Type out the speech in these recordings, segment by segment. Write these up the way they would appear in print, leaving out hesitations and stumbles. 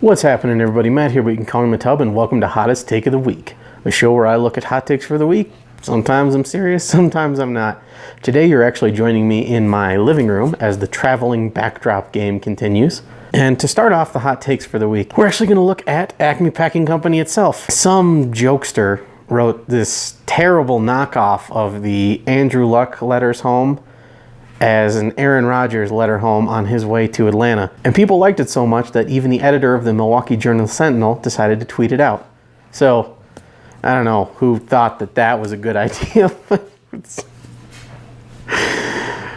What's happening, everybody? Matt here, but you can call me Matub, and welcome to Hottest Take of the Week, a show where I look at hot takes for the week. Sometimes I'm serious, sometimes I'm not. Today you're actually joining me in my living room as the traveling backdrop game continues. And to start off the hot takes for the week, we're actually going to look at Acme Packing Company itself. Some jokester wrote this terrible knockoff of the Andrew Luck letters home as an Aaron Rodgers letter home on his way to Atlanta. And people liked it so much that even the editor of the Milwaukee Journal-Sentinel decided to tweet it out. So, I don't know who thought that that was a good idea. The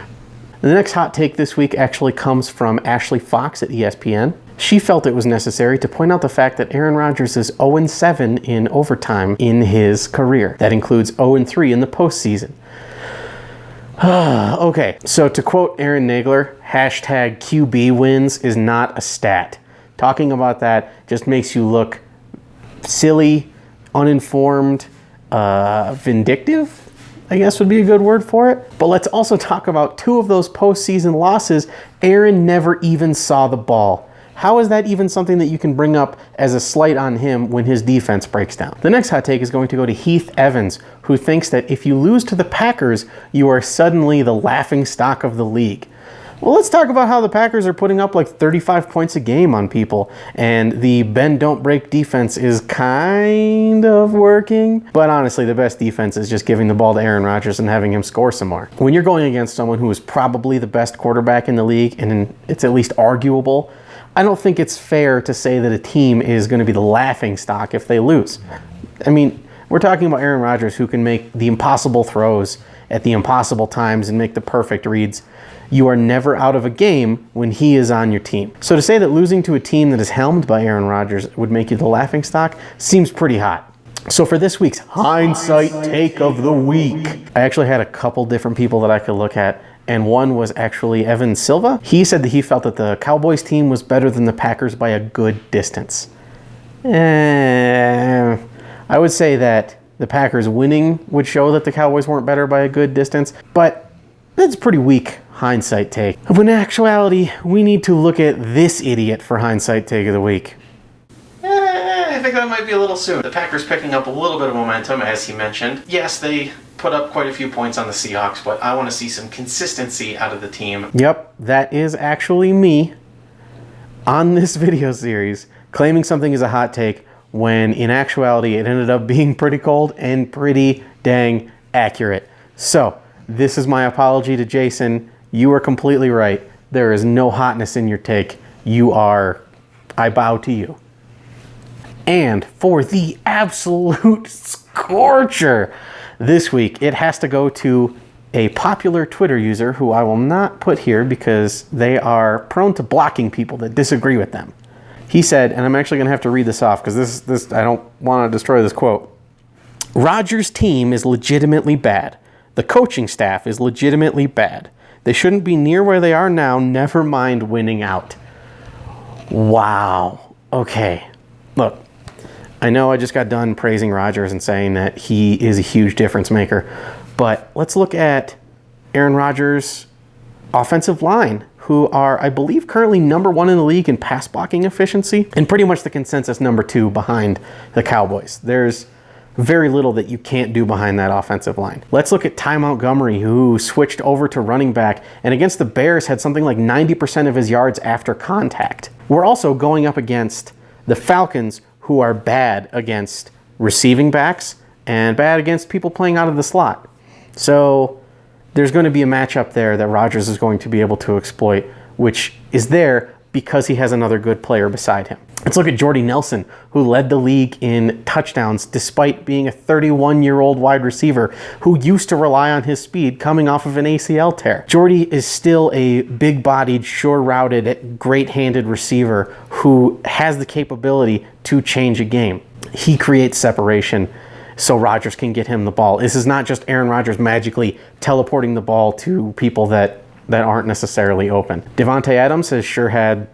next hot take this week actually comes from Ashley Fox at ESPN. She felt it was necessary to point out the fact that Aaron Rodgers is 0-7 in overtime in his career. That includes 0-3 in the postseason. Okay, so to quote Aaron Nagler, hashtag QB wins is not a stat. Talking about that just makes you look silly, uninformed, vindictive, I guess would be a good word for it. But let's also talk about two of those postseason losses. Aaron never even saw the ball. How is that even something that you can bring up as a slight on him when his defense breaks down? The next hot take is going to go to Heath Evans, who thinks that if you lose to the Packers, you are suddenly the laughing stock of the league. Well, let's talk about how the Packers are putting up like 35 points a game on people, and the bend don't break defense is kind of working. But honestly, the best defense is just giving the ball to Aaron Rodgers and having him score some more. When you're going against someone who is probably the best quarterback in the league, and it's at least arguable, I don't think it's fair to say that a team is going to be the laughing stock if they lose. I mean, we're talking about Aaron Rodgers, who can make the impossible throws at the impossible times and make the perfect reads. You are never out of a game when he is on your team. So to say that losing to a team that is helmed by Aaron Rodgers would make you the laughing stock seems pretty hot. So for this week's hindsight take of the week, I actually had a couple different people that I could look at, and one was actually Evan Silva. He said that he felt that the Cowboys team was better than the Packers by a good distance. I would say that the Packers winning would show that the Cowboys weren't better by a good distance, but that's a pretty weak hindsight take. But in actuality, we need to look at this idiot for hindsight take of the week. I think that might be a little soon. The Packers picking up a little bit of momentum, as he mentioned. Yes, they put up quite a few points on the Seahawks, but I want to see some consistency out of the team. Yep, that is actually me on this video series claiming something is a hot take when in actuality it ended up being pretty cold and pretty dang accurate. So, this is my apology to Jason. You are completely right. There is no hotness in your take. I bow to you. And for the absolute scorcher this week, it has to go to a popular Twitter user who I will not put here because they are prone to blocking people that disagree with them. He said, and I'm actually going to have to read this off because this I don't want to destroy this quote. Rodgers' team is legitimately bad. The coaching staff is legitimately bad. They shouldn't be near where they are now, never mind winning out. Wow. Okay. Look, I know I just got done praising Rodgers and saying that he is a huge difference maker, but let's look at Aaron Rodgers' offensive line, who are, I believe, currently number 1 in the league in pass blocking efficiency, and pretty much the consensus number 2 behind the Cowboys. There's very little that you can't do behind that offensive line. Let's look at Ty Montgomery, who switched over to running back, and against the Bears had something like 90% of his yards after contact. We're also going up against the Falcons, who are bad against receiving backs and bad against people playing out of the slot. So there's going to be a matchup there that Rodgers is going to be able to exploit, which is there because he has another good player beside him. Let's look at Jordy Nelson, who led the league in touchdowns despite being a 31-year-old wide receiver who used to rely on his speed coming off of an ACL tear. Jordy is still a big-bodied, sure-routed, great-handed receiver who has the capability to change a game. He creates separation so Rodgers can get him the ball. This is not just Aaron Rodgers magically teleporting the ball to people that aren't necessarily open. Devontae Adams has sure had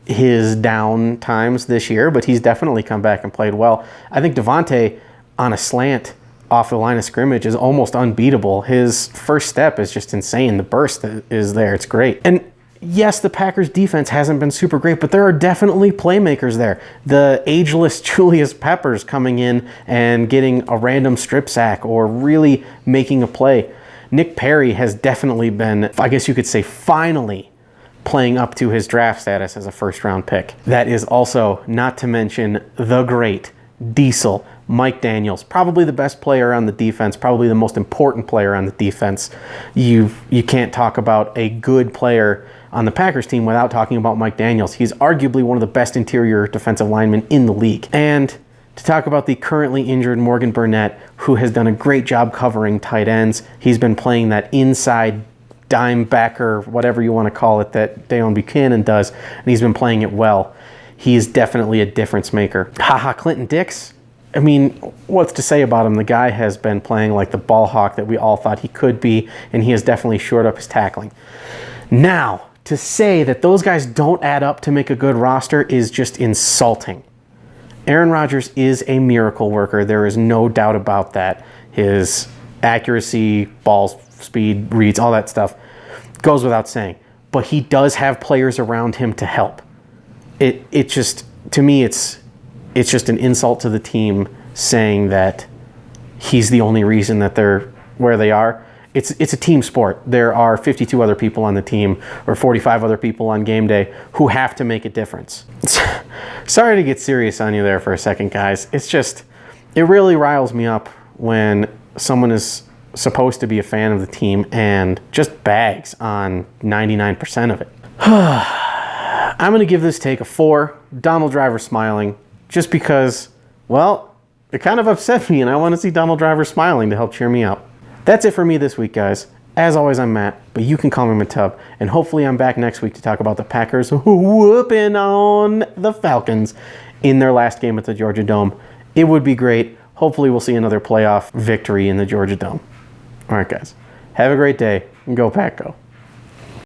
his down times this year, but he's definitely come back and played well. I think Devontae on a slant off the line of scrimmage is almost unbeatable. His first step is just insane. The burst is there. It's great. And yes, the Packers defense hasn't been super great, but there are definitely playmakers there. The ageless Julius Peppers coming in and getting a random strip sack or really making a play. Nick Perry has definitely been, I guess you could say, finally playing up to his draft status as a first-round pick. That is also, not to mention, the great Diesel, Mike Daniels, probably the best player on the defense, probably the most important player on the defense. You can't talk about a good player on the Packers team without talking about Mike Daniels. He's arguably one of the best interior defensive linemen in the league. And to talk about the currently injured Morgan Burnett, who has done a great job covering tight ends. He's been playing that inside dime backer, whatever you want to call it, that Deone Buchanan does, and he's been playing it well. He is definitely a difference maker. Clinton Dix, I mean, what's to say about him? The guy has been playing like the ball hawk that we all thought he could be, and he has definitely shored up his tackling. Now, to say that those guys don't add up to make a good roster is just insulting. Aaron Rodgers is a miracle worker. There is no doubt about that. His accuracy, ball speed, reads, all that stuff goes without saying. But he does have players around him to help. It just, to me, it's just an insult to the team saying that he's the only reason that they're where they are. It's a team sport. There are 52 other people on the team or 45 other people on game day who have to make a difference. Sorry to get serious on you there for a second, guys. It's just, it really riles me up when someone is supposed to be a fan of the team and just bags on 99% of it. I'm going to give this take a 4. Donald Driver smiling, just because, well, it kind of upset me and I want to see Donald Driver smiling to help cheer me up. That's it for me this week, guys. As always, I'm Matt, but you can call me Matub, and hopefully I'm back next week to talk about the Packers whooping on the Falcons in their last game at the Georgia Dome. It would be great. Hopefully we'll see another playoff victory in the Georgia Dome. All right, guys. Have a great day, and go Pack Go.